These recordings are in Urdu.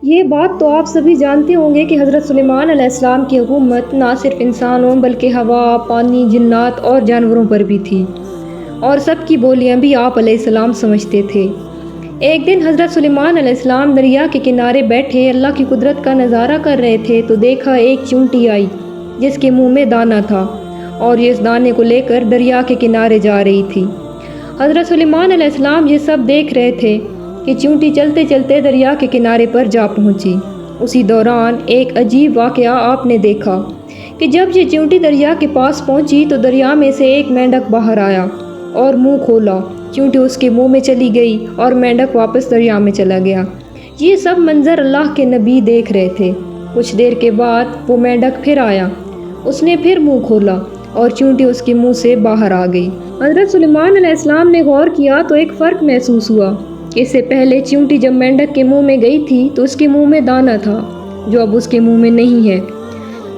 یہ بات تو آپ سبھی جانتے ہوں گے کہ حضرت سلیمان علیہ السلام کی حکومت نہ صرف انسانوں بلکہ ہوا، پانی، جنات اور جانوروں پر بھی تھی، اور سب کی بولیاں بھی آپ علیہ السلام سمجھتے تھے۔ ایک دن حضرت سلیمان علیہ السلام دریا کے کنارے بیٹھے اللہ کی قدرت کا نظارہ کر رہے تھے تو دیکھا ایک چیونٹی آئی جس کے منہ میں دانہ تھا اور یہ اس دانے کو لے کر دریا کے کنارے جا رہی تھی۔ حضرت سلیمان علیہ السلام یہ سب دیکھ رہے تھے کہ چیونٹی چلتے چلتے دریا کے کنارے پر جا پہنچی۔ اسی دوران ایک عجیب واقعہ آپ نے دیکھا کہ جب یہ چیونٹی دریا کے پاس پہنچی تو دریا میں سے ایک مینڈک باہر آیا اور منہ کھولا۔ چیونٹی اس کے منہ میں چلی گئی اور مینڈک واپس دریا میں چلا گیا۔ یہ سب منظر اللہ کے نبی دیکھ رہے تھے۔ کچھ دیر کے بعد وہ مینڈک پھر آیا، اس نے پھر منہ کھولا اور چیونٹی اس کے منہ سے باہر آ گئی۔ حضرت سلیمان علیہ السلام نے غور کیا تو ایک فرق محسوس ہوا کہ اس سے پہلے چیونٹی جب مینڈک کے منہ میں گئی تھی تو اس کے منہ میں دانہ تھا جو اب اس کے منہ میں نہیں ہے۔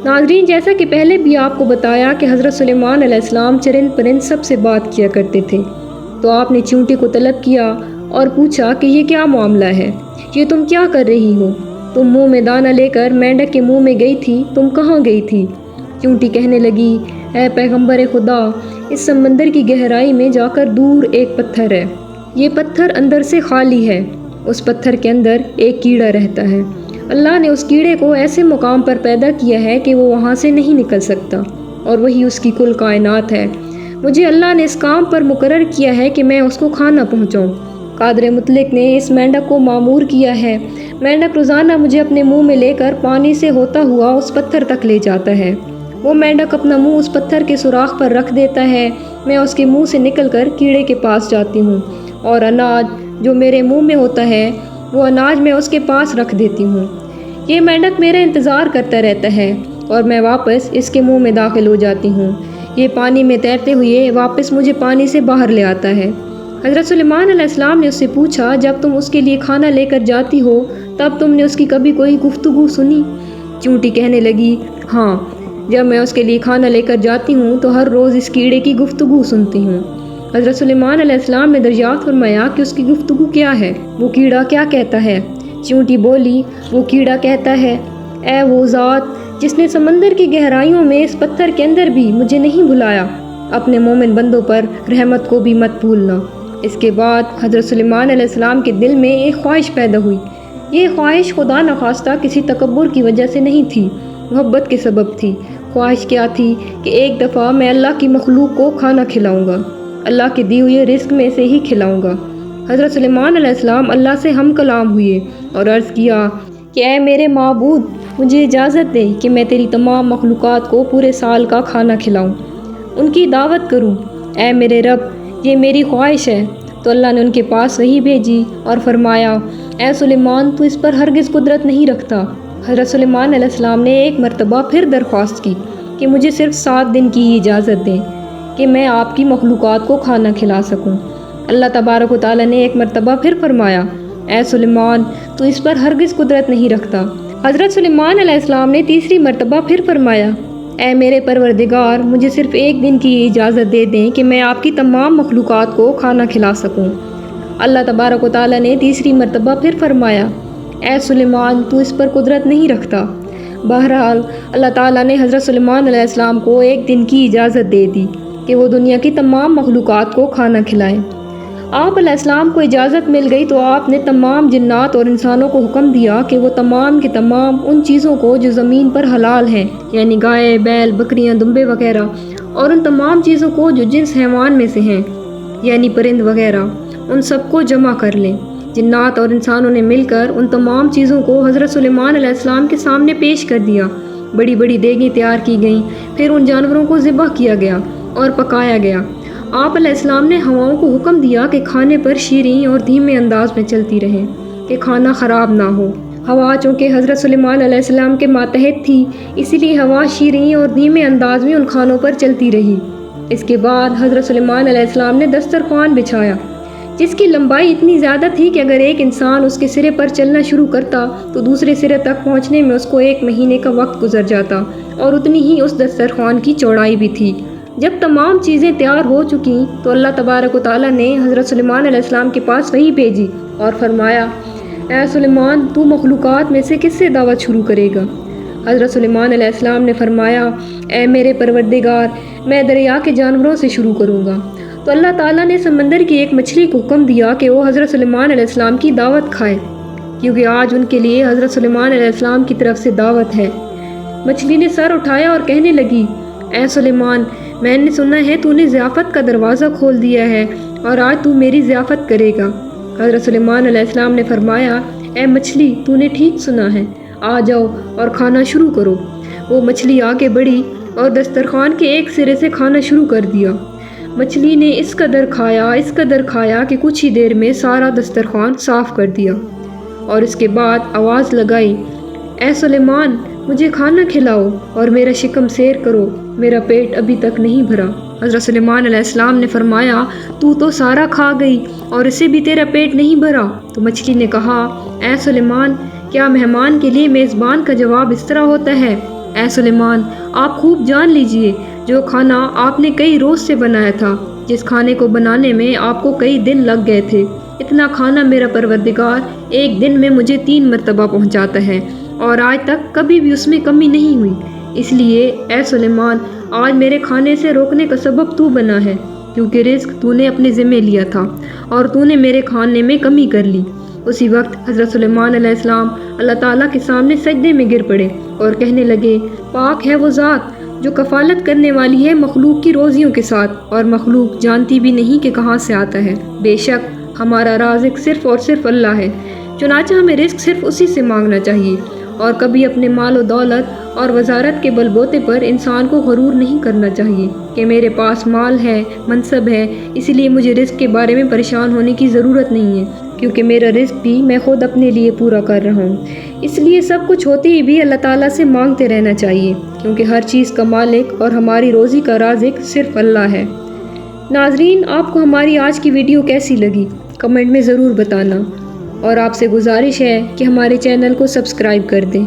ناظرین، جیسا کہ پہلے بھی آپ کو بتایا کہ حضرت سلیمان علیہ السلام چرند پرند سب سے بات کیا کرتے تھے، تو آپ نے چیونٹی کو طلب کیا اور پوچھا کہ یہ کیا معاملہ ہے، یہ تم کیا کر رہی ہو؟ تم منہ میں دانہ لے کر مینڈک کے منہ میں گئی تھی، تم کہاں گئی تھی؟ چیونٹی کہنے لگی، اے پیغمبر خدا، اس سمندر کی گہرائی میں جا کر دور ایک پتھر ہے، یہ پتھر اندر سے خالی ہے، اس پتھر کے اندر ایک کیڑا رہتا ہے، اللہ نے اس کیڑے کو ایسے مقام پر پیدا کیا ہے کہ وہ وہاں سے نہیں نکل سکتا اور وہی اس کی کل کائنات ہے، مجھے اللہ نے اس کام پر مقرر کیا ہے کہ میں اس کو کھانا پہنچاؤں۔ قادر مطلق نے اس مینڈک کو مامور کیا ہے، مینڈک روزانہ مجھے اپنے منہ میں لے کر پانی سے ہوتا ہوا اس پتھر تک لے جاتا ہے، وہ مینڈک اپنا منہ اس پتھر کے سوراخ پر رکھ دیتا ہے، میں اس کے منہ سے نکل کر کیڑے کے پاس جاتی ہوں اور اناج جو میرے منہ میں ہوتا ہے وہ اناج میں اس کے پاس رکھ دیتی ہوں، یہ مینڈک میرا انتظار کرتا رہتا ہے اور میں واپس اس کے منہ میں داخل ہو جاتی ہوں، یہ پانی میں تیرتے ہوئے واپس مجھے پانی سے باہر لے آتا ہے۔ حضرت سلیمان علیہ السلام نے اس سے پوچھا، جب تم اس کے لیے کھانا لے کر جاتی ہو تب تم نے اس کی کبھی کوئی گفتگو سنی؟ چیونٹی کہنے لگی، ہاں، جب میں اس کے لیے کھانا لے کر جاتی ہوں تو ہر روز اس کیڑے کی گفتگو سنتی ہوں۔ حضرت سلیمان علیہ السلام نے دریافت فرمایا کہ اس کی گفتگو کیا ہے، وہ کیڑا کیا کہتا ہے؟ چیونٹی بولی، وہ کیڑا کہتا ہے، اے وہ ذات جس نے سمندر کی گہرائیوں میں اس پتھر کے اندر بھی مجھے نہیں بھلایا، اپنے مومن بندوں پر رحمت کو بھی مت بھولنا۔ اس کے بعد حضرت سلیمان علیہ السلام کے دل میں ایک خواہش پیدا ہوئی، یہ خواہش خدا نخواستہ کسی تکبر کی وجہ سے نہیں تھی، محبت کے سبب تھی۔ خواہش کیا تھی کہ ایک دفعہ میں اللہ کی مخلوق کو کھانا کھلاؤں گا، اللہ کے دی ہوئے رزق میں سے ہی کھلاؤں گا۔ حضرت سلیمان علیہ السلام اللہ سے ہم کلام ہوئے اور عرض کیا کہ اے میرے معبود، مجھے اجازت دے کہ میں تیری تمام مخلوقات کو پورے سال کا کھانا کھلاؤں، ان کی دعوت کروں، اے میرے رب، یہ میری خواہش ہے۔ تو اللہ نے ان کے پاس وحی بھیجی اور فرمایا، اے سلیمان، تو اس پر ہرگز قدرت نہیں رکھتا۔ حضرت سلیمان علیہ السلام نے ایک مرتبہ پھر درخواست کی کہ مجھے صرف 7 دن کی اجازت دیں کہ میں آپ کی مخلوقات کو کھانا کھلا سکوں۔ اللہ تبارک و تعالیٰ نے ایک مرتبہ پھر فرمایا، اے سلیمان، تو اس پر ہرگز قدرت نہیں رکھتا۔ حضرت سلیمان علیہ السلام نے تیسری مرتبہ پھر فرمایا، اے میرے پروردگار، مجھے صرف 1 دن کی اجازت دے دیں کہ میں آپ کی تمام مخلوقات کو کھانا کھلا سکوں۔ اللہ تبارک و تعالیٰ نے تیسری مرتبہ پھر فرمایا، اے سلیمان، تو اس پر قدرت نہیں رکھتا۔ بہرحال اللہ تعالیٰ نے حضرت سلیمان علیہ السلام کو 1 دن کی اجازت دے دی کہ وہ دنیا کی تمام مخلوقات کو کھانا کھلائیں۔ آپ علیہ السلام کو اجازت مل گئی تو آپ نے تمام جنات اور انسانوں کو حکم دیا کہ وہ تمام کے تمام ان چیزوں کو جو زمین پر حلال ہیں، یعنی گائے، بیل، بکریاں، دمبے وغیرہ، اور ان تمام چیزوں کو جو جنس حیوان میں سے ہیں، یعنی پرند وغیرہ، ان سب کو جمع کر لیں۔ جنات اور انسانوں نے مل کر ان تمام چیزوں کو حضرت سلیمان علیہ السلام کے سامنے پیش کر دیا۔ بڑی بڑی دیگیں تیار کی گئیں، پھر ان جانوروں کو ذبح کیا گیا اور پکایا گیا۔ آپ علیہ السلام نے ہواؤں کو حکم دیا کہ کھانے پر شیریں اور دھیمے انداز میں چلتی رہیں کہ کھانا خراب نہ ہو۔ ہوا چونکہ حضرت سلیمان علیہ السلام کے ماتحت تھی، اسی لیے ہوا شیریں اور دھیمے انداز میں ان کھانوں پر چلتی رہی۔ اس کے بعد حضرت سلیمان علیہ السلام نے دسترخوان بچھایا جس کی لمبائی اتنی زیادہ تھی کہ اگر ایک انسان اس کے سرے پر چلنا شروع کرتا تو دوسرے سرے تک پہنچنے میں اس کو 1 مہینے کا وقت گزر جاتا، اور اتنی ہی اس دسترخوان کی چوڑائی بھی تھی۔ جب تمام چیزیں تیار ہو چکیں تو اللہ تبارک و تعالیٰ نے حضرت سلیمان علیہ السلام کے پاس وحی بھیجی اور فرمایا، اے سلیمان، تو مخلوقات میں سے کس سے دعوت شروع کرے گا؟ حضرت سلیمان علیہ السلام نے فرمایا، اے میرے پروردگار، میں دریا کے جانوروں سے شروع کروں گا۔ تو اللہ تعالیٰ نے سمندر کی ایک مچھلی کو حکم دیا کہ وہ حضرت سلیمان علیہ السلام کی دعوت کھائے، کیونکہ آج ان کے لیے حضرت سلیمان علیہ السلام کی طرف سے دعوت ہے۔ مچھلی نے سر اٹھایا اور کہنے لگی، اے سلیمان، میں نے سنا ہے تو نے ضیافت کا دروازہ کھول دیا ہے اور آج تو میری ضیافت کرے گا۔ حضرت سلیمان علیہ السلام نے فرمایا، اے مچھلی، تو نے ٹھیک سنا ہے، آ جاؤ اور کھانا شروع کرو۔ وہ مچھلی آگے بڑھی اور دسترخوان کے ایک سرے سے کھانا شروع کر دیا۔ مچھلی نے اس قدر کھایا کہ کچھ ہی دیر میں سارا دسترخوان صاف کر دیا، اور اس کے بعد آواز لگائی، اے سلیمان، مجھے کھانا کھلاؤ اور میرا شکم سیر کرو، میرا پیٹ ابھی تک نہیں بھرا۔ حضرت سلیمان علیہ السلام نے فرمایا، تو سارا کھا گئی اور اسے بھی تیرا پیٹ نہیں بھرا؟ تو مچھلی نے کہا، اے سلیمان، کیا مہمان کے لیے میزبان کا جواب اس طرح ہوتا ہے؟ اے سلیمان، آپ خوب جان لیجئے، جو کھانا آپ نے کئی روز سے بنایا تھا، جس کھانے کو بنانے میں آپ کو کئی دن لگ گئے تھے، اتنا کھانا میرا پروردگار ایک دن میں مجھے 3 مرتبہ پہنچاتا ہے، اور آج تک کبھی بھی اس میں کمی نہیں ہوئی۔ اس لیے اے سلیمان، آج میرے کھانے سے روکنے کا سبب تو بنا ہے، کیونکہ رزق تو نے اپنے ذمہ لیا تھا اور تو نے میرے کھانے میں کمی کر لی۔ اسی وقت حضرت سلیمان علیہ السلام اللہ تعالیٰ کے سامنے سجدے میں گر پڑے اور کہنے لگے، پاک ہے وہ ذات جو کفالت کرنے والی ہے مخلوق کی روزیوں کے ساتھ، اور مخلوق جانتی بھی نہیں کہ کہاں سے آتا ہے۔ بے شک ہمارا رازق صرف اور صرف اللہ ہے، چنانچہ ہمیں رزق صرف اسی سے مانگنا چاہیے، اور کبھی اپنے مال و دولت اور وزارت کے بل بوتے پر انسان کو غرور نہیں کرنا چاہیے کہ میرے پاس مال ہے، منصب ہے، اس لیے مجھے رزق کے بارے میں پریشان ہونے کی ضرورت نہیں ہے، کیونکہ میرا رزق بھی میں خود اپنے لیے پورا کر رہا ہوں۔ اس لیے سب کچھ ہوتے ہی بھی اللہ تعالیٰ سے مانگتے رہنا چاہیے، کیونکہ ہر چیز کا مالک اور ہماری روزی کا رازق صرف اللہ ہے۔ ناظرین، آپ کو ہماری آج کی ویڈیو کیسی لگی؟ کمنٹ میں ضرور بتانا، اور آپ سے گزارش ہے کہ ہمارے چینل کو سبسکرائب کر دیں۔